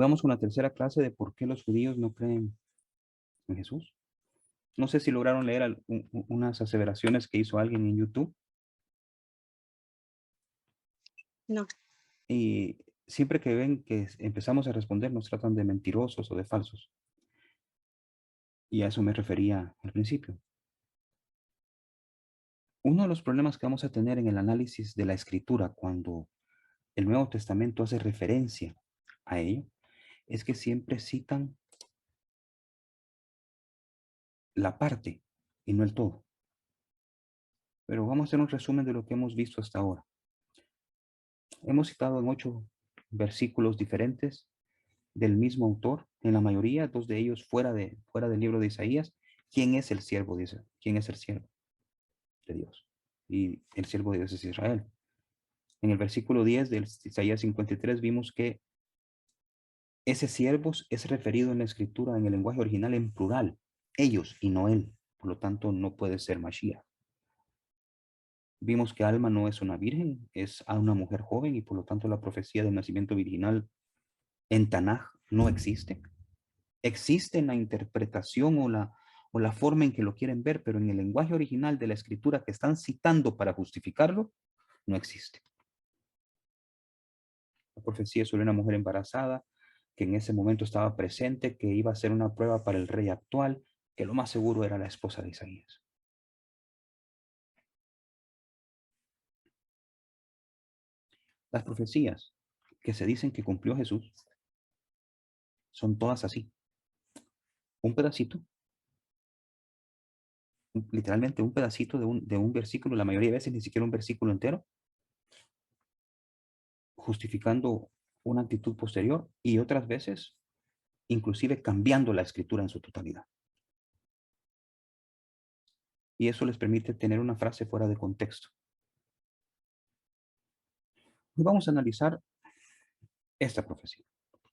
Vamos con la tercera clase de por qué los judíos no creen en Jesús. No sé si lograron leer unas aseveraciones que hizo alguien en YouTube. No. Y siempre que ven que empezamos a responder, nos tratan de mentirosos o de falsos. Y a eso me refería al principio. Uno de los problemas que vamos a tener en el análisis de la escritura cuando el Nuevo Testamento hace referencia a ello, es que siempre citan la parte y no el todo. Pero vamos a hacer un resumen de lo que hemos visto hasta ahora. Hemos citado en 8 versículos diferentes del mismo autor, en la mayoría, 2 de ellos fuera del libro de Isaías. ¿Quién es el siervo? Dice, ¿quién es el siervo de Dios? Y el siervo de Dios es Israel. En el versículo 10 de Isaías 53 vimos que ese siervo es referido en la escritura, en el lenguaje original, en plural, ellos y no él. Por lo tanto, no puede ser Mashiach. Vimos que Alma no es una virgen, es a una mujer joven y por lo tanto la profecía del nacimiento virginal en Tanaj no existe. Existe en la interpretación o la forma en que lo quieren ver, pero en el lenguaje original de la escritura que están citando para justificarlo, no existe. La profecía sobre una mujer embarazada que en ese momento estaba presente, que iba a ser una prueba para el rey actual, que lo más seguro era la esposa de Isaías. Las profecías que se dicen que cumplió Jesús son todas así. Un pedacito, literalmente un pedacito de un versículo, la mayoría de veces ni siquiera un versículo entero, justificando una actitud posterior y otras veces inclusive cambiando la escritura en su totalidad. Y eso les permite tener una frase fuera de contexto. Y vamos a analizar esta profecía,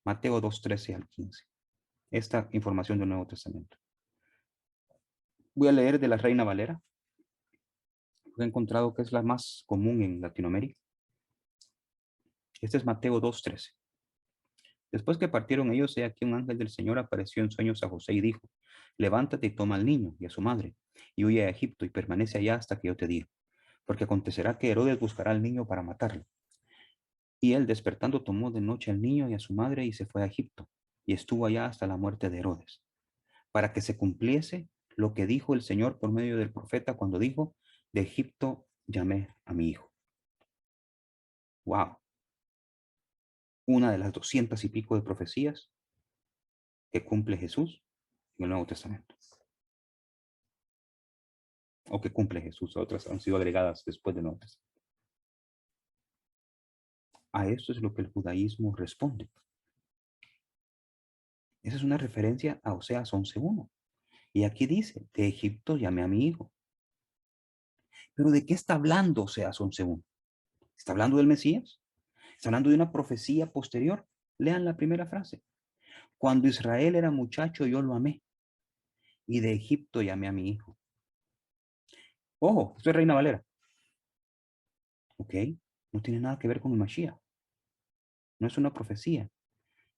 Mateo 2:13 al 15, esta información del Nuevo Testamento. Voy a leer de la Reina Valera, he encontrado que es la más común en Latinoamérica. Este es Mateo 2:13. Después que partieron ellos, he aquí un ángel del Señor apareció en sueños a José y dijo, levántate y toma al niño y a su madre, y huye a Egipto y permanece allá hasta que yo te diga, porque acontecerá que Herodes buscará al niño para matarlo. Y él despertando tomó de noche al niño y a su madre y se fue a Egipto, y estuvo allá hasta la muerte de Herodes, para que se cumpliese lo que dijo el Señor por medio del profeta cuando dijo, de Egipto llamé a mi hijo. Wow, una de las 200 y pico de profecías que cumple Jesús en el Nuevo Testamento. O que cumple Jesús, otras han sido agregadas después del Nuevo Testamento. A esto es lo que el judaísmo responde. Esa es una referencia a Oseas 11:1. Y aquí dice, de Egipto llamé a mi hijo. Pero ¿de qué está hablando Oseas 11:1? ¿Está hablando del Mesías? ¿Está hablando de una profecía posterior? Lean la primera frase. Cuando Israel era muchacho, yo lo amé. Y de Egipto llamé a mi hijo. Ojo, esto es Reina Valera. Ok, no tiene nada que ver con el Mashiach. No es una profecía.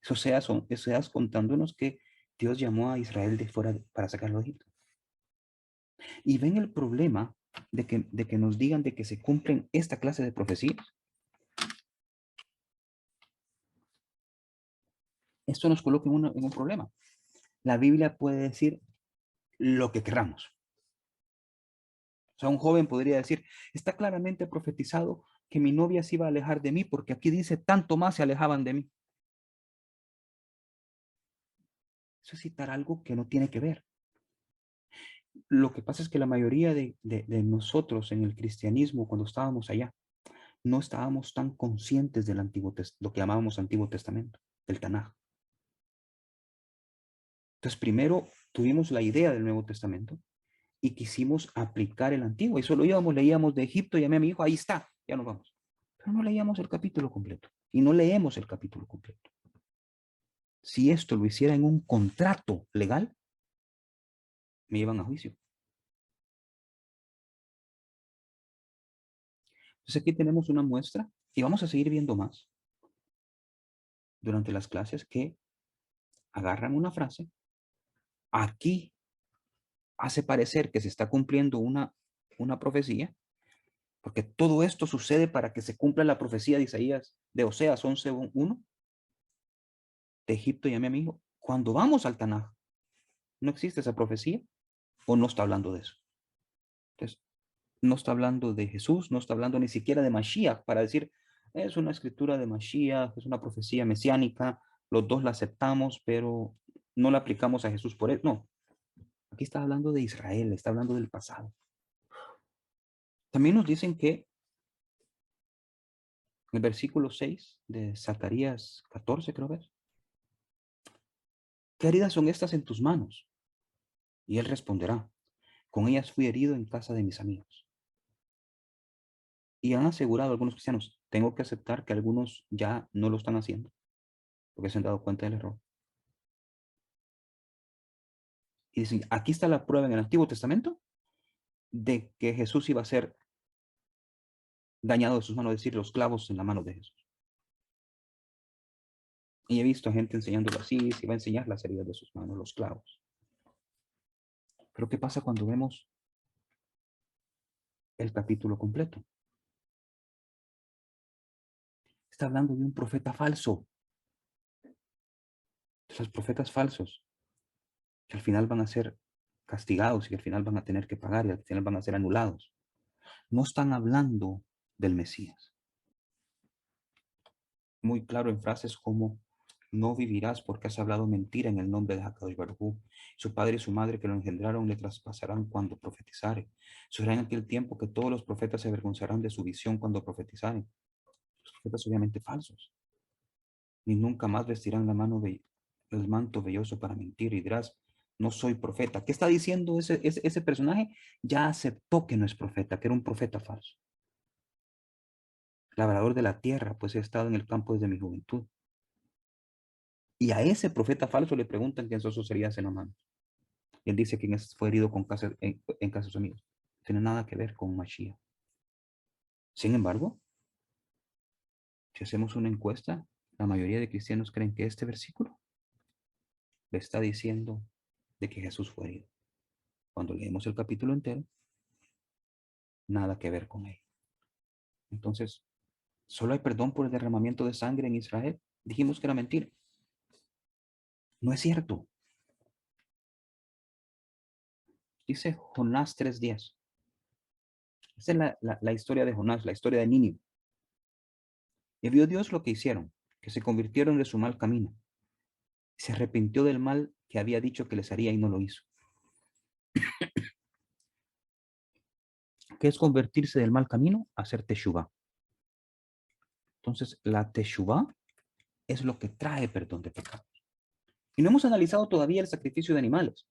Eso Oseas contándonos que Dios llamó a Israel de fuera para sacarlo de Egipto. Y ven el problema de que nos digan de que se cumplen esta clase de profecías. Esto nos coloca en un problema. La Biblia puede decir lo que queramos. O sea, un joven podría decir, está claramente profetizado que mi novia se iba a alejar de mí porque aquí dice, tanto más se alejaban de mí. Eso es citar algo que no tiene que ver. Lo que pasa es que la mayoría de nosotros en el cristianismo, cuando estábamos allá, no estábamos tan conscientes del lo que llamábamos Antiguo Testamento, del Tanaj. Entonces, primero tuvimos la idea del Nuevo Testamento y quisimos aplicar el Antiguo. Y solo íbamos, leíamos de Egipto, llamé a mi hijo, ahí está, ya nos vamos. Pero no leíamos el capítulo completo. Y no leemos el capítulo completo. Si esto lo hiciera en un contrato legal, me llevan a juicio. Entonces aquí tenemos una muestra y vamos a seguir viendo más durante las clases que agarran una frase, aquí hace parecer que se está cumpliendo una profecía, porque todo esto sucede para que se cumpla la profecía de Isaías, de Oseas 11:1, de Egipto y a mi amigo. Cuando vamos al Tanaj, no existe esa profecía o no está hablando de eso. Entonces, no está hablando de Jesús, no está hablando ni siquiera de Mashiach para decir, es una escritura de Mashiach, es una profecía mesiánica, los dos la aceptamos, pero no la aplicamos a Jesús por eso. No, aquí está hablando de Israel, está hablando del pasado. También nos dicen que en el versículo 6 de Zacarías 14, creo que es, ¿qué heridas son estas en tus manos? Y él responderá, con ellas fui herido en casa de mis amigos. Y han asegurado algunos cristianos, tengo que aceptar que algunos ya no lo están haciendo, porque se han dado cuenta del error. Y dicen, aquí está la prueba en el Antiguo Testamento de que Jesús iba a ser dañado de sus manos, es decir, los clavos en la mano de Jesús. Y he visto a gente enseñándolo así, se va a enseñar las heridas de sus manos, los clavos. Pero ¿qué pasa cuando vemos el capítulo completo? Está hablando de un profeta falso. Los profetas falsos, que al final van a ser castigados y que al final van a tener que pagar y al final van a ser anulados. No están hablando del Mesías. Muy claro en frases como, no vivirás porque has hablado mentira en el nombre de Hakadosh Baruj Hu. Su padre y su madre que lo engendraron le traspasarán cuando profetizare. Será en aquel tiempo que todos los profetas se avergonzarán de su visión cuando profetizaren. Los profetas obviamente falsos. Ni nunca más vestirán el manto velloso para mentir y dirás, no soy profeta. ¿Qué está diciendo ese personaje? Ya aceptó que no es profeta, que era un profeta falso. Labrador de la tierra, pues he estado en el campo desde mi juventud. Y a ese profeta falso le preguntan quién son sus heridas en la mano. Y él dice que fue herido en casa de sus amigos. No tiene nada que ver con Mashiach. Sin embargo, si hacemos una encuesta, la mayoría de cristianos creen que este versículo le está diciendo de que Jesús fue herido. Cuando leemos el capítulo entero, nada que ver con él. Entonces, ¿solo hay perdón por el derramamiento de sangre en Israel? Dijimos que era mentira. No es cierto. Dice Jonás 3:10. Esa es la historia de Jonás, la historia de Nínive. Y vio Dios lo que hicieron, que se convirtieron de su mal camino. Se arrepintió del mal que había dicho que les haría y no lo hizo. ¿Qué es convertirse del mal camino? Hacer teshuvah. Entonces, la teshuvah es lo que trae perdón de pecados. Y no hemos analizado todavía el sacrificio de animales.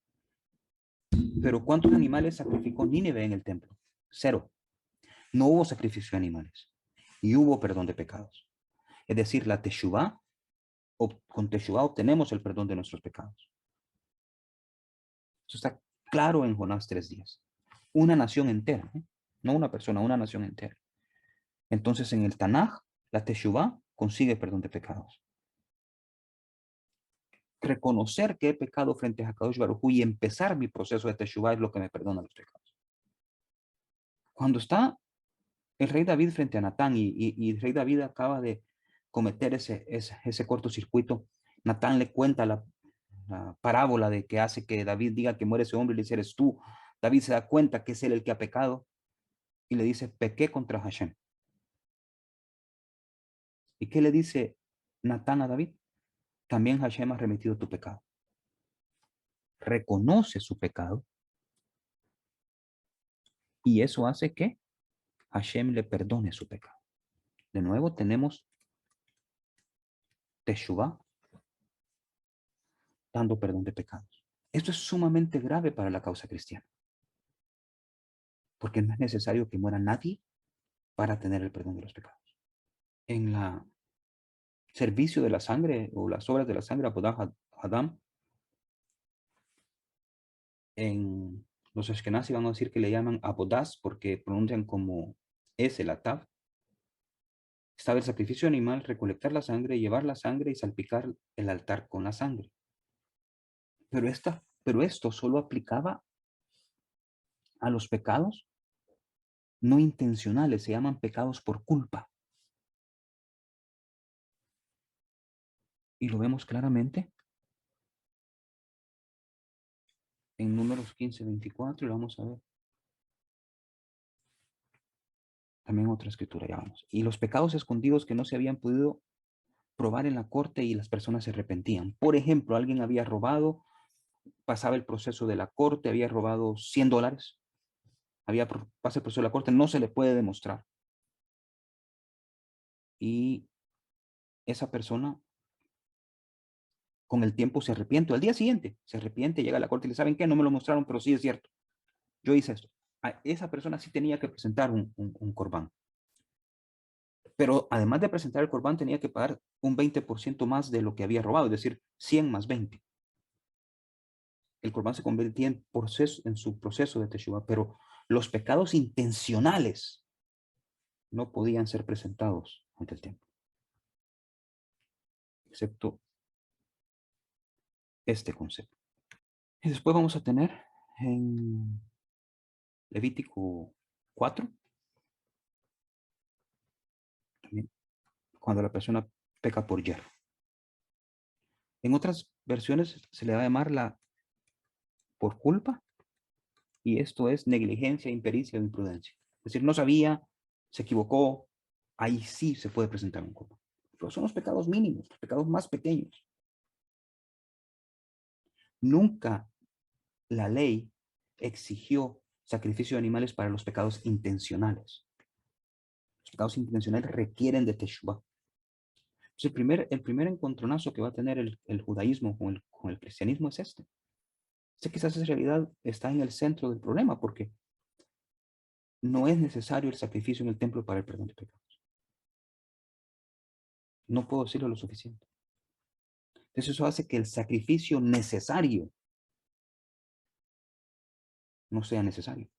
Pero ¿cuántos animales sacrificó Nínive en el templo? 0. No hubo sacrificio de animales. Y hubo perdón de pecados. Es decir, la teshuvah, con teshuvah obtenemos el perdón de nuestros pecados. Eso está claro en Jonás 3:10. Una nación entera, ¿eh? No una persona, una nación entera. Entonces, en el Tanaj, la teshuvah consigue perdón de pecados. Reconocer que he pecado frente a Hakadosh Baruj Hu y empezar mi proceso de teshuvah es lo que me perdona los pecados. Cuando está el rey David frente a Natán y el rey David acaba de cometer ese cortocircuito, Natán le cuenta la parábola de que hace que David diga que muere ese hombre y le dice, eres tú. David se da cuenta que es él el que ha pecado y le dice, pequé contra Hashem. ¿Y qué le dice Natán a David? También Hashem ha remitido tu pecado. Reconoce su pecado y eso hace que Hashem le perdone su pecado. De nuevo tenemos Teshuvah dando perdón de pecados. Esto es sumamente grave para la causa cristiana, porque no es necesario que muera nadie para tener el perdón de los pecados. En la servicio de la sangre o las obras de la sangre, Abodah Adam, en los Ashkenazi van a decir que le llaman Abodaz porque pronuncian como es el Atav. Estaba el sacrificio animal, recolectar la sangre, llevar la sangre y salpicar el altar con la sangre. Pero esto solo aplicaba a los pecados no intencionales, se llaman pecados por culpa. Y lo vemos claramente en Números 15:24, y lo vamos a ver. También otra escritura, ya vamos. Y los pecados escondidos que no se habían podido probar en la corte y las personas se arrepentían. Por ejemplo, alguien había robado, pasaba el proceso de la corte, había robado $100, pasa el proceso de la corte, no se le puede demostrar. Y esa persona con el tiempo se arrepiente, al día siguiente se arrepiente, llega a la corte y le saben qué, no me lo mostraron, pero sí es cierto, yo hice esto. Esa persona sí tenía que presentar un corbán. Pero además de presentar el corbán, tenía que pagar un 20% más de lo que había robado, es decir, 100 más 20. El corbán se convertía en su proceso de Teshuvah, pero los pecados intencionales no podían ser presentados ante el templo, excepto este concepto. Y después vamos a tener en Levítico 4, también, cuando la persona peca por yerro. En otras versiones se le va a llamar por culpa, y esto es negligencia, impericia o imprudencia. Es decir, no sabía, se equivocó, ahí sí se puede presentar un corbán. Pero son los pecados mínimos, los pecados más pequeños. Nunca la ley exigió sacrificio de animales para los pecados intencionales. Los pecados intencionales requieren de Teshuvah. El primer encontronazo que va a tener el judaísmo con el cristianismo es este. Quizás esa realidad está en el centro del problema, porque no es necesario el sacrificio en el templo para el perdón de pecados. No puedo decirlo lo suficiente. Entonces eso hace que el sacrificio necesario no sea necesario.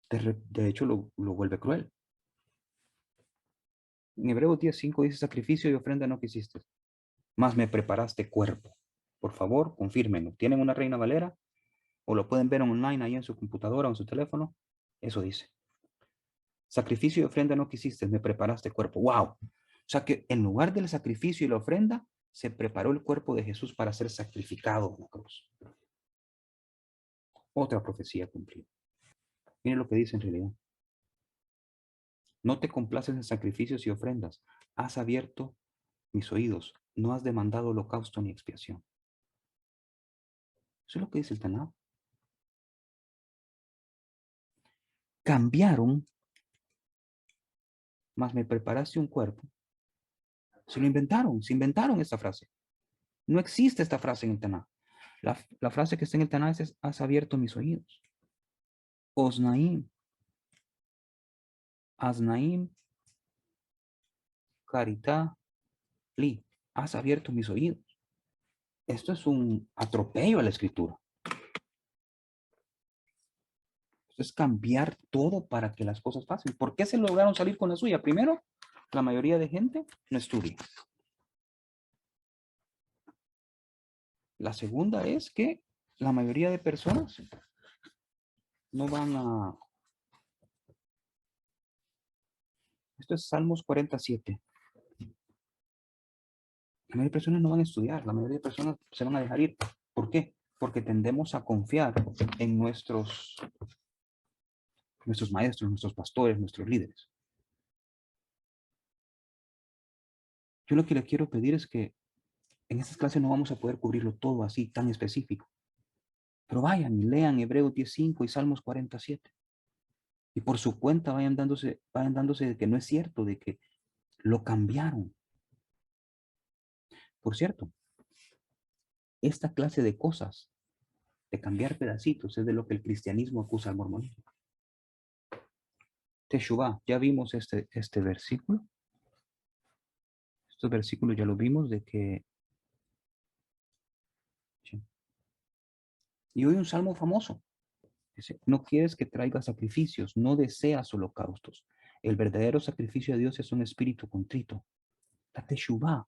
De hecho, lo vuelve cruel. En Hebreos 10:5 dice: sacrificio y ofrenda no quisiste, más me preparaste cuerpo. Por favor, confírmenlo. ¿Tienen una Reina Valera? O lo pueden ver online ahí en su computadora o en su teléfono. Eso dice: sacrificio y ofrenda no quisiste, me preparaste cuerpo. ¡Wow! O sea que en lugar del sacrificio y la ofrenda, se preparó el cuerpo de Jesús para ser sacrificado en la cruz. Otra profecía cumplida. Miren lo que dice en realidad: no te complaces en sacrificios y ofrendas. Has abierto mis oídos. No has demandado holocausto ni expiación. Eso es lo que dice el Tanakh. Cambiaron, mas me preparaste un cuerpo. Se inventaron esta frase. No existe esta frase en el Tanakh. La frase que está en el Tanakh es: has abierto mis oídos. Osnaim, Asnaim, Caritá, Li. Has abierto mis oídos. Esto es un atropello a la escritura. Esto es cambiar todo para que las cosas pasen. ¿Por qué se lograron salir con la suya? Primero, la mayoría de gente no estudia. La segunda es que la mayoría de personas no van a... Esto es Salmos 47. La mayoría de personas no van a estudiar, la mayoría de personas se van a dejar ir. ¿Por qué? Porque tendemos a confiar en nuestros maestros, nuestros pastores, nuestros líderes. Yo lo que le quiero pedir es que en estas clases no vamos a poder cubrirlo todo así, tan específico. Pero vayan y lean Hebreos 10:5 y Salmos 47. Y por su cuenta vayan dándose de que no es cierto, de que lo cambiaron. Por cierto, esta clase de cosas, de cambiar pedacitos, es de lo que el cristianismo acusa al mormonismo. Teshuvah, ya vimos este versículo. Estos versículos ya lo vimos de que... Y hoy un salmo famoso. Dice: no quieres que traiga sacrificios, no deseas holocaustos. El verdadero sacrificio de Dios es un espíritu contrito. La Teshuvah.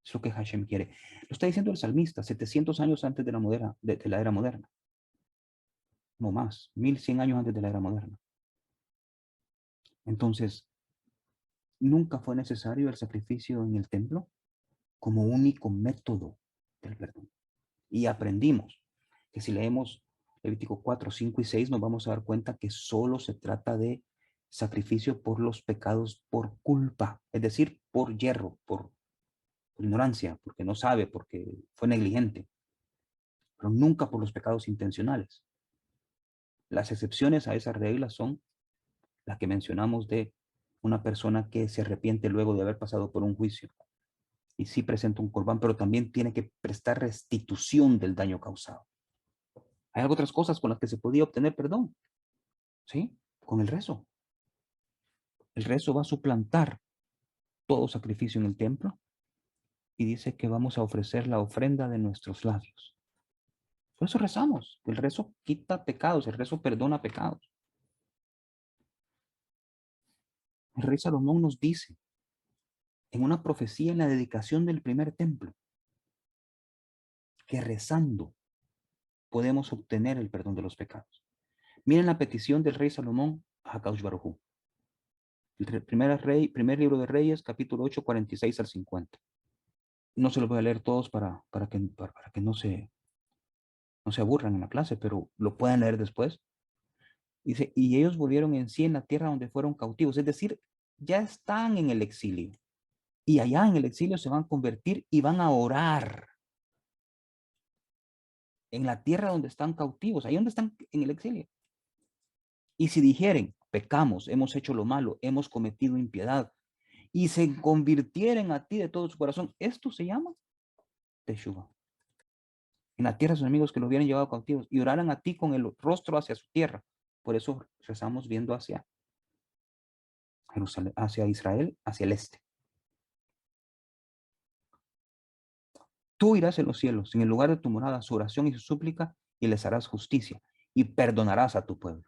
Es lo que Hashem quiere. Lo está diciendo el salmista, 700 años antes de la era moderna. No más, 1100 años antes de la era moderna. Entonces, nunca fue necesario el sacrificio en el templo como único método del perdón. Y aprendimos que si leemos Levítico 4, 5 y 6, nos vamos a dar cuenta que solo se trata de sacrificio por los pecados por culpa, es decir, por yerro, por ignorancia, porque no sabe, porque fue negligente, pero nunca por los pecados intencionales. Las excepciones a esas reglas son las que mencionamos de una persona que se arrepiente luego de haber pasado por un juicio y sí presenta un corbán, pero también tiene que prestar restitución del daño causado. Hay otras cosas con las que se podía obtener perdón, ¿sí? Con el rezo. El rezo va a suplantar todo sacrificio en el templo y dice que vamos a ofrecer la ofrenda de nuestros labios. Por eso rezamos. El rezo quita pecados, el rezo perdona pecados. El rey Salomón nos dice en una profecía en la dedicación del primer templo que rezando podemos obtener el perdón de los pecados. Miren la petición del rey Salomón a Hakadosh Baruj Hu. El primer libro de Reyes, capítulo 8, 46 al 50. No se los voy a leer todos para que no se aburran en la clase, pero lo puedan leer después. Dice, y ellos volvieron en sí en la tierra donde fueron cautivos, es decir, ya están en el exilio. Y allá en el exilio se van a convertir y van a orar en la tierra donde están cautivos, ahí donde están en el exilio. Y si dijeren, pecamos, hemos hecho lo malo, hemos cometido impiedad, y se convirtieren a ti de todo su corazón, esto se llama Teshuvah. En la tierra de sus enemigos que los hubieran llevado cautivos y oraran a ti con el rostro hacia su tierra. Por eso rezamos viendo hacia Jerusalén, hacia Israel, hacia el este. Tú irás en los cielos, en el lugar de tu morada, su oración y su súplica, y les harás justicia, y perdonarás a tu pueblo.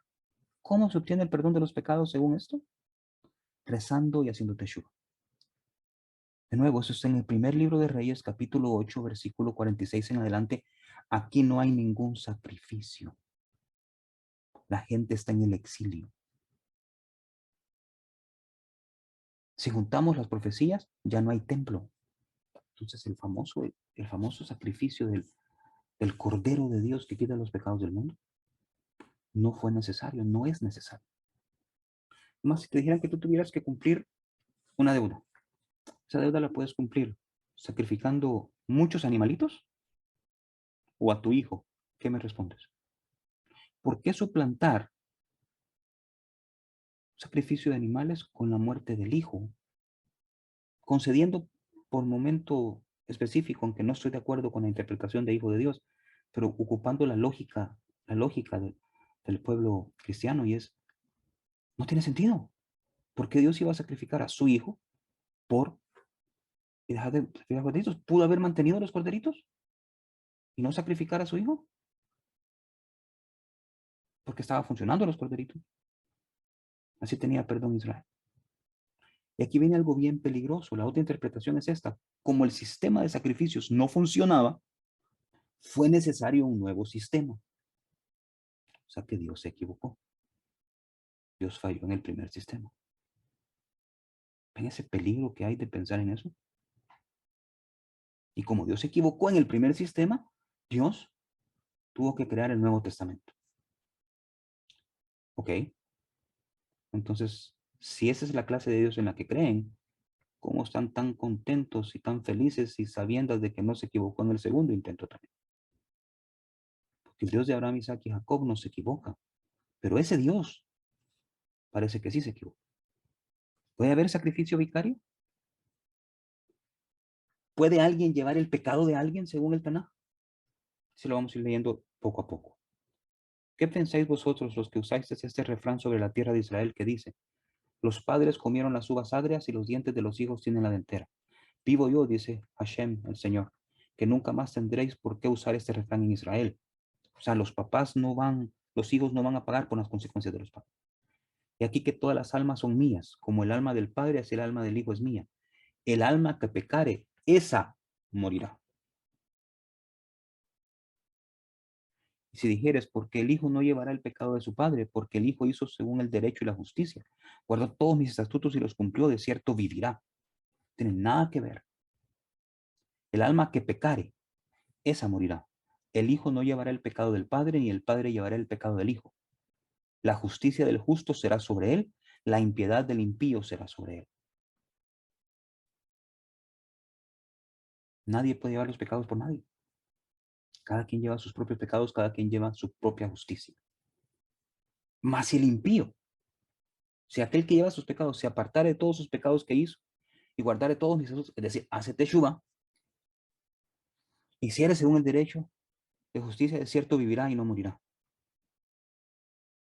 ¿Cómo se obtiene el perdón de los pecados según esto? Rezando y haciendo teshuvah. De nuevo, eso está en el primer libro de Reyes, capítulo 8, versículo 46 en adelante. Aquí no hay ningún sacrificio. La gente está en el exilio. Si juntamos las profecías, ya no hay templo. Entonces el famoso sacrificio del Cordero de Dios que quita los pecados del mundo no fue necesario, no es necesario. Más si te dijeran que tú tuvieras que cumplir una deuda, esa deuda la puedes cumplir sacrificando muchos animalitos o a tu hijo. ¿Qué me respondes? ¿Por qué suplantar sacrificio de animales con la muerte del hijo? Concediendo por momento específico, aunque no estoy de acuerdo con la interpretación de hijo de Dios, pero ocupando la lógica del pueblo cristiano, y es, no tiene sentido. ¿Por qué Dios iba a sacrificar a su hijo por dejar de sacrificar corderitos? ¿Pudo haber mantenido los corderitos y no sacrificar a su hijo? Porque estaba funcionando los corderitos. Así tenía perdón Israel. Y aquí viene algo bien peligroso. La otra interpretación es esta. Como el sistema de sacrificios no funcionaba, fue necesario un nuevo sistema. O sea que Dios se equivocó. Dios falló en el primer sistema. ¿Ven ese peligro que hay de pensar en eso? Y como Dios se equivocó en el primer sistema, Dios tuvo que crear el Nuevo Testamento. ¿Ok? Entonces, si esa es la clase de Dios en la que creen, ¿cómo están tan contentos y tan felices y sabiendo de que no se equivocó en el segundo intento también? Porque el Dios de Abraham, Isaac y Jacob no se equivoca. Pero ese Dios parece que sí se equivoca. ¿Puede haber sacrificio vicario? ¿Puede alguien llevar el pecado de alguien según el Tanaj? Si lo vamos a ir leyendo poco a poco. ¿Qué pensáis vosotros los que usáis este refrán sobre la tierra de Israel que dice, los padres comieron las uvas agrias y los dientes de los hijos tienen la dentera? Vivo yo, dice Hashem, el Señor, que nunca más tendréis por qué usar este refrán en Israel. O sea, los hijos no van a pagar por las consecuencias de los padres. Y aquí que todas las almas son mías, como el alma del Padre, así el alma del Hijo es mía. El alma que pecare, esa morirá. Y si dijeres, porque el Hijo no llevará el pecado de su Padre, porque el Hijo hizo según el derecho y la justicia, guardó todos mis estatutos y los cumplió, de cierto vivirá. No tiene nada que ver. El alma que pecare, esa morirá. El Hijo no llevará el pecado del Padre, ni el Padre llevará el pecado del Hijo. La justicia del justo será sobre él, la impiedad del impío será sobre él. Nadie puede llevar los pecados por nadie. Cada quien lleva sus propios pecados, cada quien lleva su propia justicia. Mas si el impío, si aquel que lleva sus pecados se apartare de todos sus pecados que hizo y guardare todos mis asuntos, es decir, hace teshuva, hiciere según el derecho de justicia, de cierto vivirá y no morirá.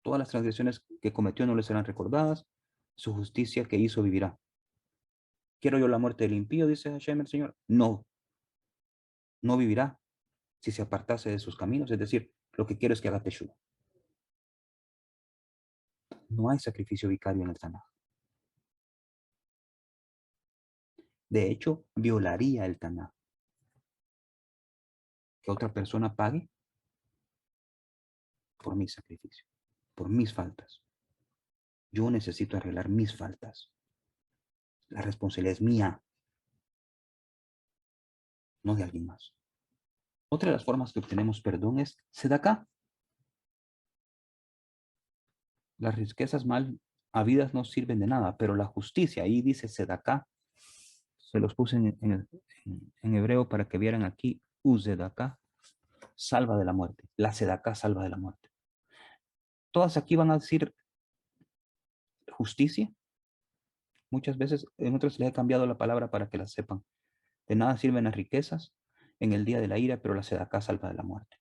Todas las transgresiones que cometió no le serán recordadas, su justicia que hizo vivirá. ¿Quiero yo la muerte del impío? Dice Hashem el Señor. No, no vivirá si se apartase de sus caminos, es decir, lo que quiero es que haga teshuva. No hay sacrificio vicario en el Tanaj. De hecho, violaría el Tanaj. Que otra persona pague por mi sacrificio, por mis faltas. Yo necesito arreglar mis faltas. La responsabilidad es mía, no de alguien más. Otra de las formas que obtenemos perdón es sedaká. Las riquezas mal habidas no sirven de nada, pero la justicia, ahí dice sedaká, se los puse en hebreo para que vieran aquí, uzedaká, salva de la muerte. La sedaká salva de la muerte. Todas aquí van a decir justicia. Muchas veces, en otras les he cambiado la palabra para que la sepan. De nada sirven las riquezas en el día de la ira, pero la sedaká salva de la muerte.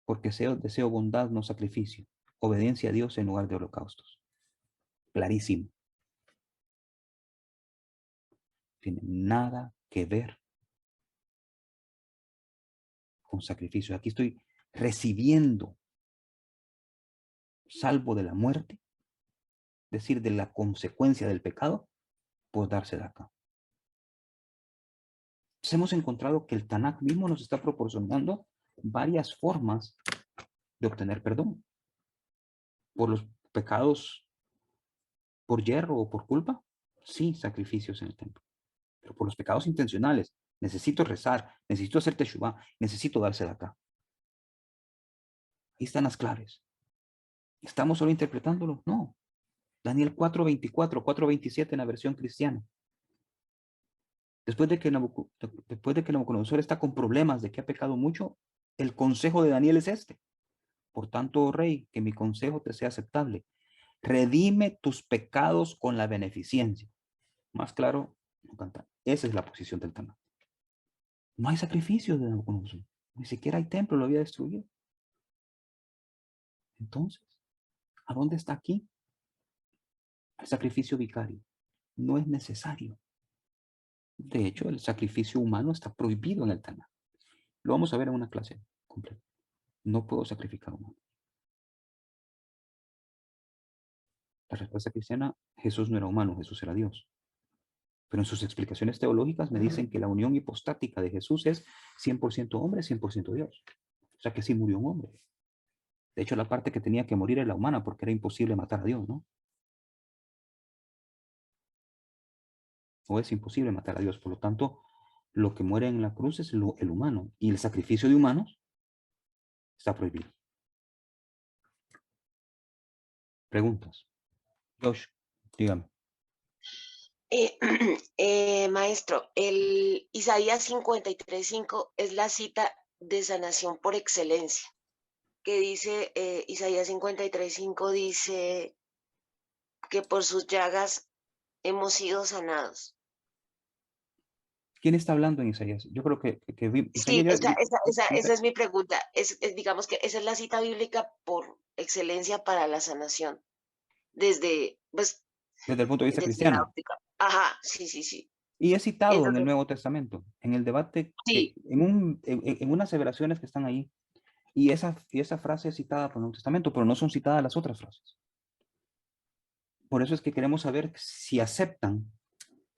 Porque deseo bondad, no sacrificio. Obediencia a Dios en lugar de holocaustos. Clarísimo. Tiene nada que ver con sacrificio. Aquí estoy recibiendo salvo de la muerte, es decir, de la consecuencia del pecado, por darse de acá. Entonces hemos encontrado que el Tanakh mismo nos está proporcionando varias formas de obtener perdón. Por los pecados por hierro o por culpa, sí, sacrificios en el templo. Pero por los pecados intencionales, necesito rezar, necesito hacer teshuvah, necesito darse de acá. Ahí están las claves. ¿Estamos solo interpretándolo? No. Daniel 4:24, 4:27 en la versión cristiana. Después de que Nabucodonosor está con problemas de que ha pecado mucho, el consejo de Daniel es este. Por tanto, oh rey, que mi consejo te sea aceptable. Redime tus pecados con la beneficencia. Más claro, no canta. Esa es la posición del Tanakh. No hay sacrificio de Nabucodonosor. Ni siquiera hay templo, lo había destruido. Entonces, ¿a dónde está aquí el sacrificio vicario? No es necesario. De hecho, el sacrificio humano está prohibido en el Tanakh. Lo vamos a ver en una clase completa. No puedo sacrificar humano. La respuesta cristiana, Jesús no era humano, Jesús era Dios. Pero en sus explicaciones teológicas me dicen que la unión hipostática de Jesús es 100% hombre, 100% Dios. O sea que sí murió un hombre. De hecho, la parte que tenía que morir era la humana porque era imposible matar a Dios, ¿no? O es imposible matar a Dios. Por lo tanto, lo que muere en la cruz es el humano. Y el sacrificio de humanos está prohibido. Preguntas. Josh, dígame. Maestro, el Isaías 53:5 es la cita de sanación por excelencia, que dice, Isaías 53:5 dice que por sus llagas hemos sido sanados. ¿Quién está hablando en Isaías? Yo creo que Sí, Isaías esa es mi pregunta. Digamos que esa es la cita bíblica por excelencia para la sanación, desde, pues, desde el punto de vista desde la cristiano. óptica. Ajá, sí, sí, sí. Y es citado en el Entonces, Nuevo Testamento, en el debate, sí, en unas aseveraciones que están ahí. Y esa frase es citada por el Nuevo Testamento, pero no son citadas las otras frases. Por eso es que queremos saber si aceptan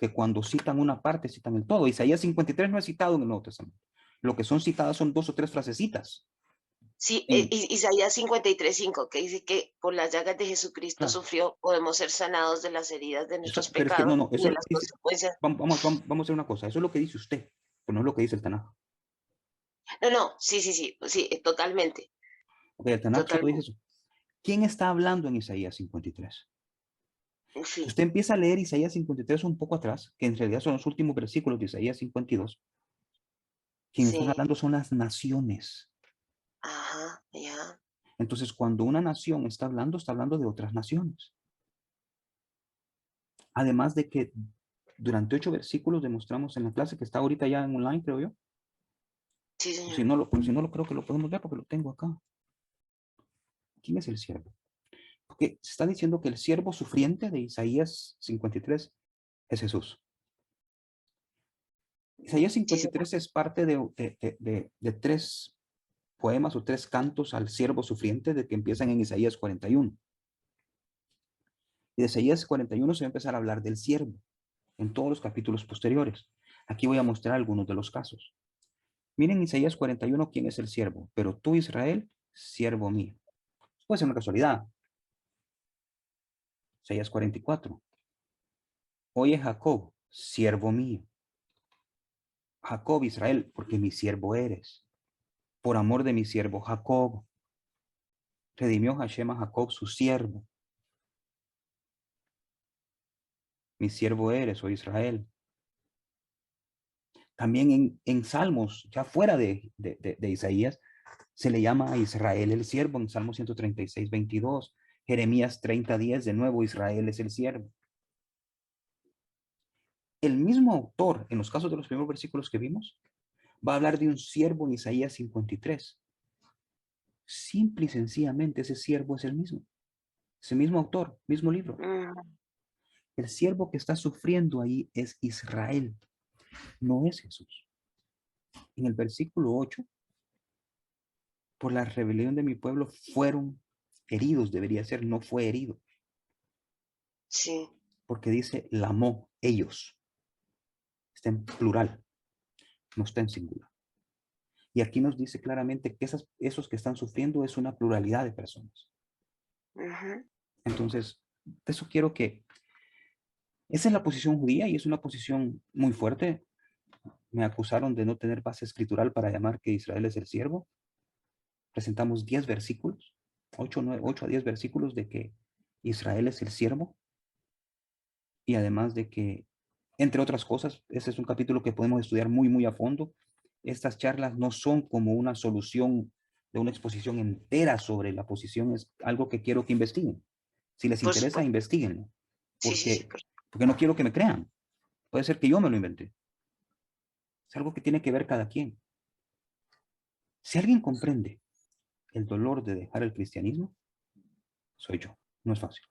que cuando citan una parte, citan el todo. Isaías 53 no es citado en el Nuevo Testamento. Lo que son citadas son 2 o 3 frasecitas. Sí, En, Isaías 53:5, que dice que por las llagas de Jesucristo claro, sufrió, podemos ser sanados de las heridas de nuestros pero es que no, pecados no, y eso de es lo las que dice, consecuencias. vamos a hacer una cosa, eso es lo que dice usted, pero no es lo que dice el Tanaj. No, no, sí, sí, sí, sí, totalmente, Ok, el Tanaj solo dice totalmente. eso. ¿Quién está hablando en Isaías 53? Si Sí, usted empieza a leer Isaías 53 un poco atrás, que en realidad son los últimos versículos de Isaías 52, quienes están sí, hablando son las naciones. ajá, ya, Entonces, cuando una nación está hablando de otras naciones. Además de que durante 8 versículos demostramos en la clase que está ahorita ya en online, creo yo. sí, O señor. si no lo creo que lo podemos ver porque lo tengo acá. ¿Quién es el siervo? Porque se está diciendo que el siervo sufriente de Isaías 53 es Jesús. Isaías Sí, señor. 53 es parte de 3 poemas o 3 cantos al siervo sufriente de que empiezan en Isaías 41. Y de Isaías 41 se va a empezar a hablar del siervo en todos los capítulos posteriores. Aquí voy a mostrar algunos de los casos. Miren Isaías 41 quién es el siervo. Pero tú, Israel, siervo mío. Puede ser una casualidad. Isaías 44. Oye Jacob, siervo mío. Jacob, Israel, porque mi siervo eres. Por amor de mi siervo Jacob. Redimió Hashem a Jacob, su siervo. Mi siervo eres, oh Israel. También en Salmos, ya fuera de Isaías, se le llama a Israel el siervo en Salmo 136, 22. Jeremías 30, 10, de nuevo, Israel es el siervo. El mismo autor, en los casos de los primeros versículos que vimos, va a hablar de un siervo en Isaías 53. Simple y sencillamente ese siervo es el mismo. Ese mismo autor, mismo libro. Mm, El siervo que está sufriendo ahí es Israel, no es Jesús. En el versículo 8, por la rebelión de mi pueblo fueron heridos, debería ser, no fue herido, sí, porque dice lamó ellos. Está en plural, no está en singular. Y aquí nos dice claramente que esos que están sufriendo es una pluralidad de personas. ujú, Entonces, de eso quiero que... Esa es la posición judía y es una posición muy fuerte. Me acusaron de no tener base escritural para llamar que Israel es el siervo. Presentamos 10 versículos, 8 a 10 versículos de que Israel es el siervo y además de que, entre otras cosas, ese es un capítulo que podemos estudiar muy, muy a fondo. Estas charlas no son como una solución de una exposición entera sobre la posición, es algo que quiero que investiguen. Si les por interesa, supuesto. investiguenlo, Sí, sí, sí. porque no quiero que me crean. Puede ser que yo me lo inventé. Es algo que tiene que ver cada quien. Si alguien comprende el dolor de dejar el cristianismo, soy yo. No es fácil.